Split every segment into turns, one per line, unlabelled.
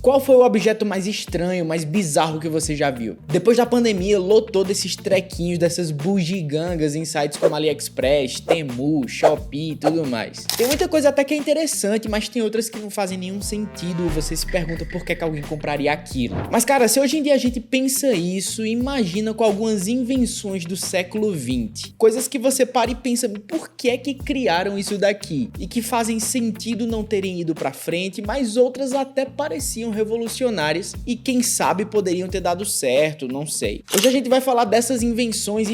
Qual foi o objeto mais estranho, mais bizarro que você já viu? Depois da pandemia, lotou desses trequinhos, dessas bugigangas em sites como AliExpress, Temu, Shopee e tudo mais. Tem muita coisa até que é interessante, mas tem outras que não fazem nenhum sentido. Você se pergunta por que alguém compraria aquilo. Mas cara, se hoje em dia a gente pensa isso, imagina com algumas invenções do século XX. Coisas que você para e pensa, por que é que criaram isso daqui? E que fazem sentido não terem ido pra frente, mas outras até pareciam revolucionárias e quem sabe poderiam ter dado certo, não sei. Hoje a gente vai falar dessas invenções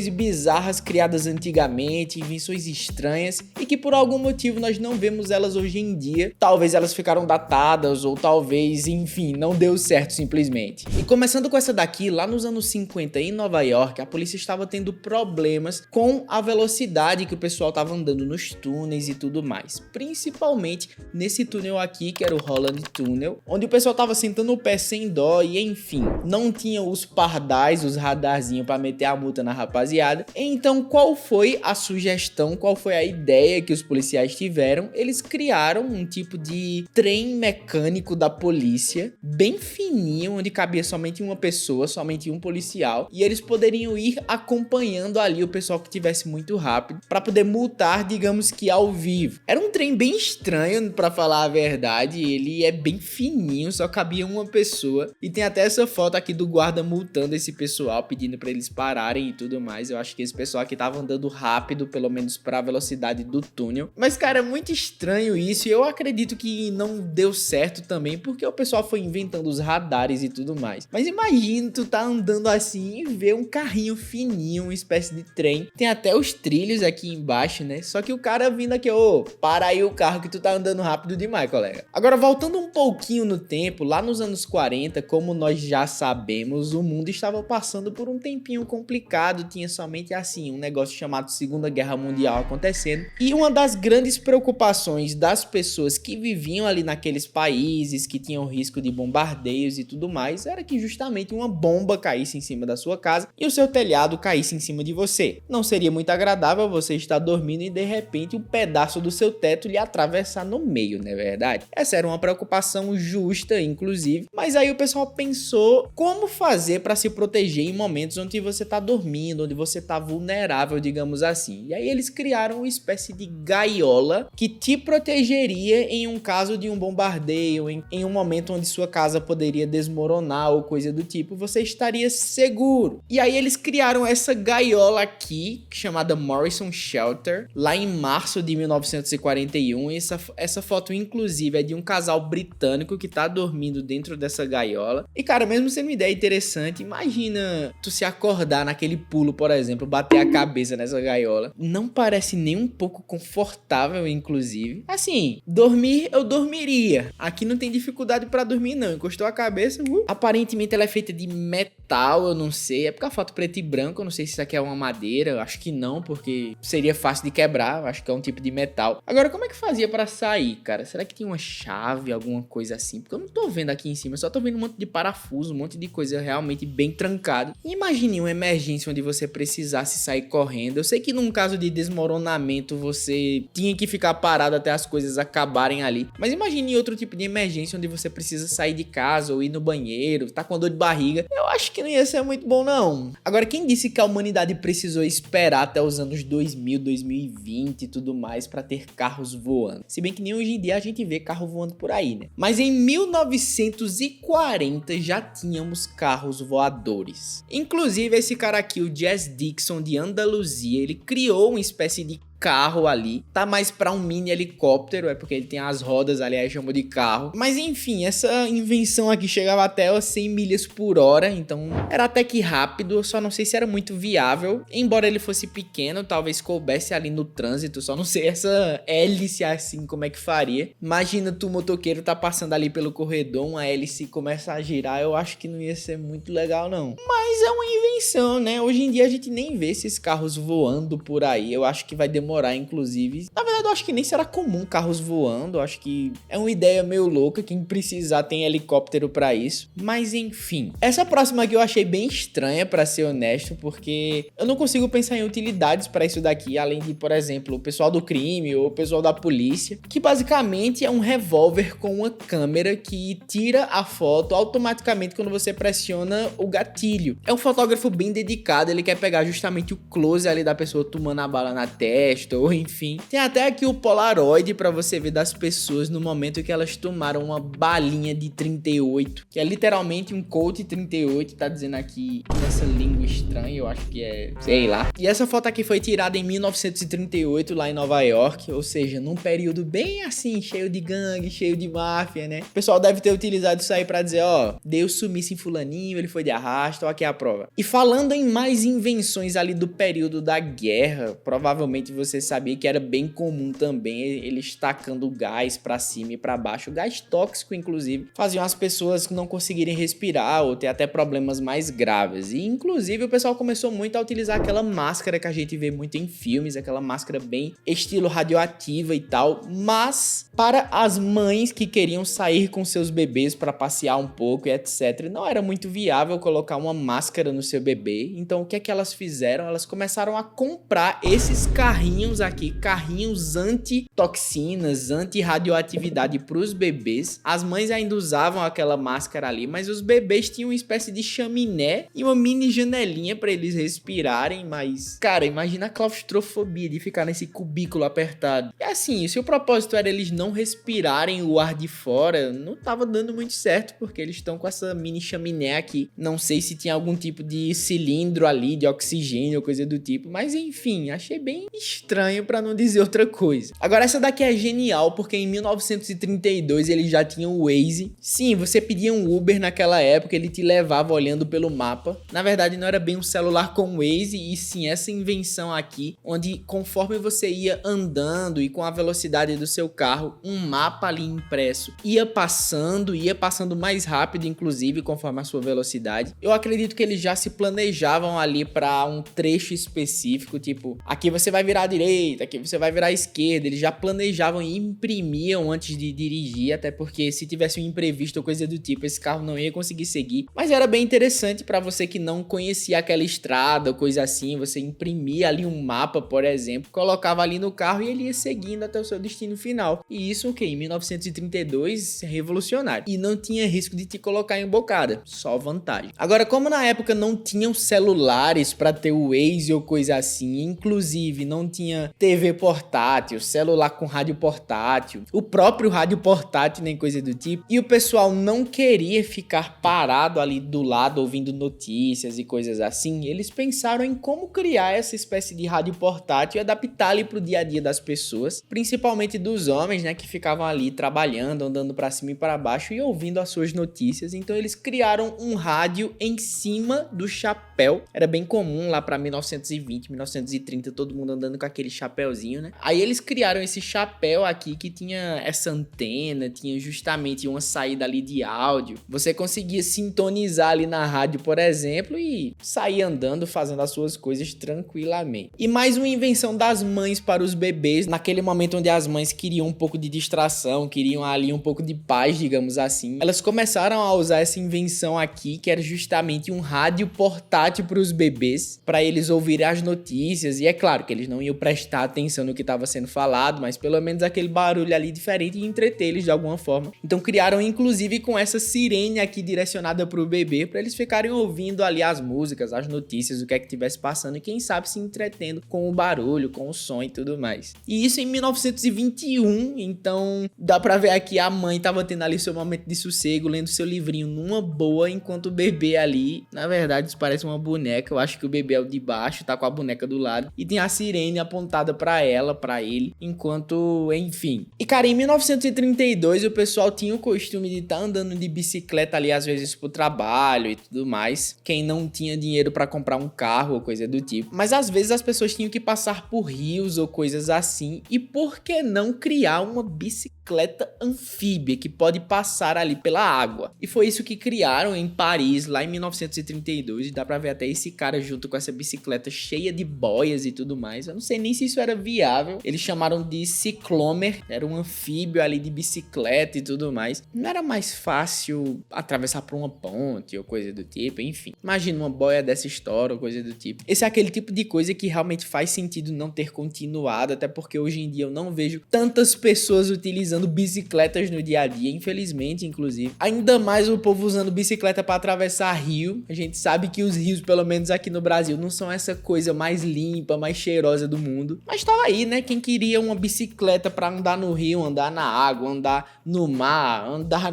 bizarras criadas antigamente, invenções estranhas e que por algum motivo nós não vemos elas hoje em dia. Talvez elas ficaram datadas ou talvez, enfim, não deu certo simplesmente. E começando com essa daqui, lá nos anos 50 em Nova York, a polícia estava tendo problemas com a velocidade que o pessoal estava andando nos túneis e tudo mais. Principalmente nesse túnel aqui, que era o Holland Tunnel, onde o pessoal tava sentando o pé sem dó e enfim, não tinha os pardais, os radarzinhos para meter a multa na rapaziada. Então qual foi a sugestão, qual foi a ideia que os policiais tiveram? Eles criaram um tipo de trem mecânico da polícia, bem fininho, onde cabia somente uma pessoa, somente um policial, e eles poderiam ir acompanhando ali o pessoal que tivesse muito rápido, para poder multar, digamos que ao vivo. Era um trem bem estranho, para falar a verdade, ele é bem fininho, só cabia uma pessoa, e tem até essa foto aqui do guarda multando esse pessoal, pedindo para eles pararem e tudo mais. Eu acho que esse pessoal aqui tava andando rápido, pelo menos para a velocidade do túnel. Mas cara, é muito estranho isso, e eu acredito que não deu certo também, porque o pessoal foi inventando os radares e tudo mais. Mas imagina tu tá andando assim e ver um carrinho fininho, uma espécie de trem. Tem até os trilhos aqui embaixo, né? Só que o cara vindo aqui, ô, para aí o carro que tu tá andando rápido demais, colega. Agora, voltando um pouquinho no tempo, lá nos anos 40, como nós já sabemos, o mundo estava passando por um tempinho complicado, tinha somente assim, um negócio chamado Segunda Guerra Mundial acontecendo, e uma das grandes preocupações das pessoas que viviam ali naqueles países, que tinham risco de bombardeios e tudo mais, era que justamente uma bomba caísse em cima da sua casa e o seu telhado caísse em cima de você. Não seria muito agradável você estar dormindo e de repente um pedaço do seu teto lhe atravessar no meio, não é verdade? Essa era uma preocupação justa, inclusive, mas aí o pessoal pensou como fazer para se proteger em momentos onde você está dormindo, onde você está vulnerável, digamos assim. E aí eles criaram uma espécie de gaiola que te protegeria em um caso de um bombardeio, em um momento onde sua casa poderia desmoronar ou coisa do tipo, você estaria seguro. E aí eles criaram essa gaiola aqui, chamada Morrison Shelter, lá em março de 1941, e essa foto inclusive é de um casal britânico que tá dormindo dentro dessa gaiola. E cara, mesmo sendo uma ideia interessante, imagina tu se acordar naquele pulo, por exemplo, bater a cabeça nessa gaiola. Não parece nem um pouco confortável, inclusive. Assim, dormir eu dormiria. Aqui não tem dificuldade pra dormir não, encostou a cabeça. Aparentemente ela é feita de metal, eu não sei, é porque a foto preto e branco, eu não sei se isso aqui é uma madeira, eu acho que não, porque seria fácil de quebrar, eu acho que é um tipo de metal. Agora, como é que fazia pra sair, cara? Será que tinha uma chave, alguma coisa assim? Porque eu não tô vendo aqui em cima, eu só tô vendo um monte de parafuso, um monte de coisa realmente bem trancado. Imagine uma emergência onde você precisasse sair correndo. Eu sei que num caso de desmoronamento você tinha que ficar parado até as coisas acabarem ali, mas imagine outro tipo de emergência onde você precisa sair de casa ou ir no banheiro, tá com dor de barriga. Eu acho que não ia ser muito bom não. Agora, quem disse que a humanidade precisou esperar até os anos 2000, 2020 e tudo mais pra ter carros voando? Se bem que nem hoje em dia a gente vê carro voando por aí, né? Mas em 1940 já tínhamos carros voadores. Inclusive esse cara aqui, o Jazz Dixon de Andaluzia, ele criou uma espécie de carro ali, tá mais pra um mini helicóptero, é porque ele tem as rodas ali, aí chama de carro. Mas enfim, essa invenção aqui chegava até 100 milhas por hora, então era até que rápido, eu só não sei se era muito viável, embora ele fosse pequeno, talvez coubesse ali no trânsito, só não sei essa hélice assim, como é que faria. Imagina tu, motoqueiro, tá passando ali pelo corredor, uma hélice começa a girar, eu acho que não ia ser muito legal não. Mas é uma invenção invenção, né? Hoje em dia a gente nem vê esses carros voando por aí. Eu acho que vai demorar, inclusive. Na verdade, eu acho que nem será comum carros voando. Eu acho que é uma ideia meio louca. Quem precisar tem helicóptero pra isso. Mas enfim. Essa próxima aqui eu achei bem estranha, pra ser honesto, porque eu não consigo pensar em utilidades pra isso daqui, além de, por exemplo, o pessoal do crime ou o pessoal da polícia, que basicamente é um revólver com uma câmera que tira a foto automaticamente quando você pressiona o gatilho. É um fotógrafo bem dedicado, ele quer pegar justamente o close ali da pessoa tomando a bala na testa, ou enfim. Tem até aqui o Polaroid pra você ver das pessoas no momento que elas tomaram uma balinha de 38, que é literalmente um Colt 38, tá dizendo aqui nessa língua estranha, eu acho que é, sei lá. E essa foto aqui foi tirada em 1938 lá em Nova York, ou seja, num período bem assim, cheio de gangue, cheio de máfia, né? O pessoal deve ter utilizado isso aí pra dizer, ó, Deus sumisse em fulaninho, ele foi de arrasto, ó, aqui é a prova. E falando em mais invenções ali do período da guerra, provavelmente você sabia que era bem comum também eles tacando gás pra cima e pra baixo, gás tóxico inclusive, faziam as pessoas não conseguirem respirar ou ter até problemas mais graves. E inclusive o pessoal começou muito a utilizar aquela máscara que a gente vê muito em filmes, aquela máscara bem estilo radioativa e tal, mas para as mães que queriam sair com seus bebês para passear um pouco e etc, não era muito viável colocar uma máscara no seu bebê. Então o que é que elas fizeram? Elas começaram a comprar esses carrinhos aqui, carrinhos anti-toxinas, anti-radioatividade para os bebês. As mães ainda usavam aquela máscara ali, mas os bebês tinham uma espécie de chaminé e uma mini janelinha para eles respirarem. Mas, cara, imagina a claustrofobia de ficar nesse cubículo apertado. E assim, se o propósito era eles não respirarem o ar de fora, não tava dando muito certo, porque eles estão com essa mini chaminé aqui. Não sei se tinha algum tipo de cilindro ali de oxigênio ou coisa do tipo, mas enfim, achei bem estranho para não dizer outra coisa. Agora essa daqui é genial, porque em 1932 eles já tinham o Waze. Sim, você pedia um Uber naquela época, ele te levava olhando pelo mapa. Na verdade não era bem um celular com Waze, e sim essa invenção aqui, onde conforme você ia andando e com a velocidade do seu carro, um mapa ali impresso ia passando mais rápido, inclusive, conforme a sua velocidade. Eu acredito que eles já se planejavam ali para um trecho específico, tipo, aqui você vai virar à direita, aqui você vai virar à esquerda. Eles já planejavam e imprimiam antes de dirigir, até porque se tivesse um imprevisto ou coisa do tipo, esse carro não ia conseguir seguir. Mas era bem interessante para você que não conhecia aquela estrada ou coisa assim, você imprimia ali um mapa, por exemplo, colocava ali no carro e ele ia seguindo até o seu destino final. E isso o que? Em 1932, revolucionário. E não tinha risco de te colocar em embocada, só vantagem. Agora, como na época não tinham celulares para ter o Waze ou coisa assim, inclusive não tinha TV portátil, celular com rádio portátil, o próprio rádio portátil nem coisa do tipo, e o pessoal não queria ficar parado ali do lado ouvindo notícias e coisas assim, eles pensaram em como criar essa espécie de rádio portátil e adaptar ali pro dia a dia das pessoas, principalmente dos homens, né, que ficavam ali trabalhando, andando para cima e para baixo e ouvindo as suas notícias. Então eles criaram um rádio em cima do chapéu. Era bem comum lá para 1920, 1930, todo mundo andando com aquele chapéuzinho, né? Aí eles criaram esse chapéu aqui que tinha essa antena, tinha justamente uma saída ali de áudio. Você conseguia sintonizar ali na rádio, por exemplo, e sair andando, fazendo as suas coisas tranquilamente. E mais uma invenção das mães para os bebês, naquele momento onde as mães queriam um pouco de distração, queriam ali um pouco de paz, digamos assim. Elas começaram a usar essa invenção aqui, que era justamente um rádio portátil para os bebês, para eles ouvirem as notícias. E é claro que eles não iam prestar atenção no que estava sendo falado, mas pelo menos aquele barulho ali diferente e entreter eles de alguma forma. Então criaram inclusive com essa sirene aqui direcionada para o bebê, para eles ficarem ouvindo ali as músicas, as notícias, o que é que estivesse passando e quem sabe se entretendo com o barulho, com o som e tudo mais. E isso em 1921, então dá pra ver aqui a mãe tava tendo ali seu momento de sossego, lendo seu livrinho numa boa, enquanto o bebê ali, na verdade isso parece uma boneca, eu acho que o bebê é o de baixo, tá com a boneca do lado, e tem a sirene apontada pra ela, pra ele, enquanto, enfim. E cara, em 1932 o pessoal tinha o costume de estar andando de bicicleta ali às vezes pro trabalho e tudo mais, quem não tinha dinheiro pra comprar um carro ou coisa do tipo, mas às vezes as pessoas tinham que passar por rios ou coisas assim, e por que não criar uma bicicleta anfíbia que pode passar ali pela água? E foi isso que criaram em Paris, lá em 1932, bastidores, dá pra ver até esse cara junto com essa bicicleta cheia de boias e tudo mais. Eu não sei nem se isso era viável. Eles chamaram de ciclomer, era um anfíbio ali de bicicleta e tudo mais. Não era mais fácil atravessar por uma ponte ou coisa do tipo, enfim. Imagina uma boia dessa história ou coisa do tipo. Esse é aquele tipo de coisa que realmente faz sentido não ter continuado, até porque hoje em dia eu não vejo tantas pessoas utilizando bicicletas no dia a dia, infelizmente, inclusive. Ainda mais o povo usando bicicleta para atravessar rio. A gente sabe que os rios, pelo menos aqui no Brasil, não são essa coisa mais limpa, mais cheirosa do mundo. Mas tava aí, né? Quem queria uma bicicleta para andar no rio, andar na água, andar no mar, andar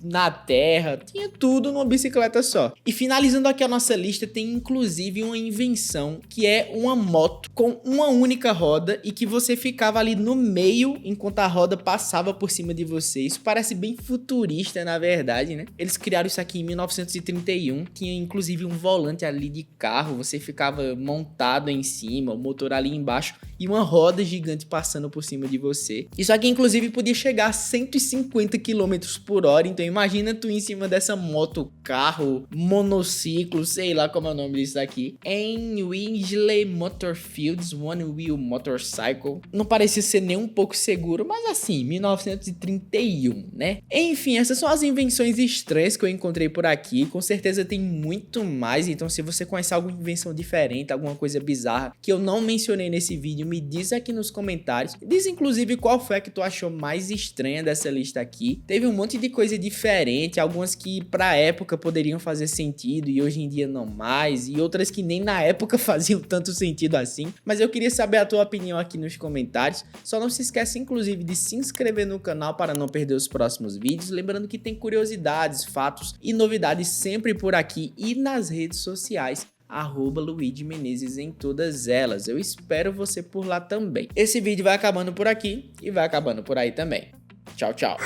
na terra, tinha tudo numa bicicleta só. E finalizando aqui a nossa lista, tem inclusive uma invenção que é uma moto com uma única roda e que você ficava ali no meio enquanto a roda passava por cima de você. Isso parece bem futurista, na verdade, né? Eles criaram isso aqui em 1931, tinha inclusive um volante ali de carro, você ficava montado em cima, o motor ali embaixo e uma roda gigante passando por cima de você. Isso aqui inclusive podia chegar a 150 km por hora, então imagina tu em cima dessa moto, carro, monociclo, sei lá como é o nome disso aqui, em Winsley Motorfields One Wheel Motorcycle. Não parecia ser nem um pouco seguro, mas assim, 1931, né? Enfim, essas são as invenções estranhas que eu encontrei por aqui, com certeza tem muito mais, então se você conhece alguma invenção diferente, alguma coisa bizarra que eu não mencionei nesse vídeo, me diz aqui nos comentários. Diz inclusive qual foi a que tu achou mais estranha dessa lista aqui. Teve um monte de coisa diferente, algumas que pra época poderiam fazer sentido e hoje em dia não mais, e outras que nem na época faziam tanto sentido assim, mas eu queria saber a tua opinião aqui nos comentários. Só não se esquece inclusive de se inscrever no canal para não perder os próximos vídeos, lembrando que tem curiosidades, fatos e novidades sempre por aqui e nas redes sociais, @Luigi Menezes em todas elas. Eu espero você por lá também. Esse vídeo vai acabando por aqui e vai acabando por aí também. Tchau, tchau.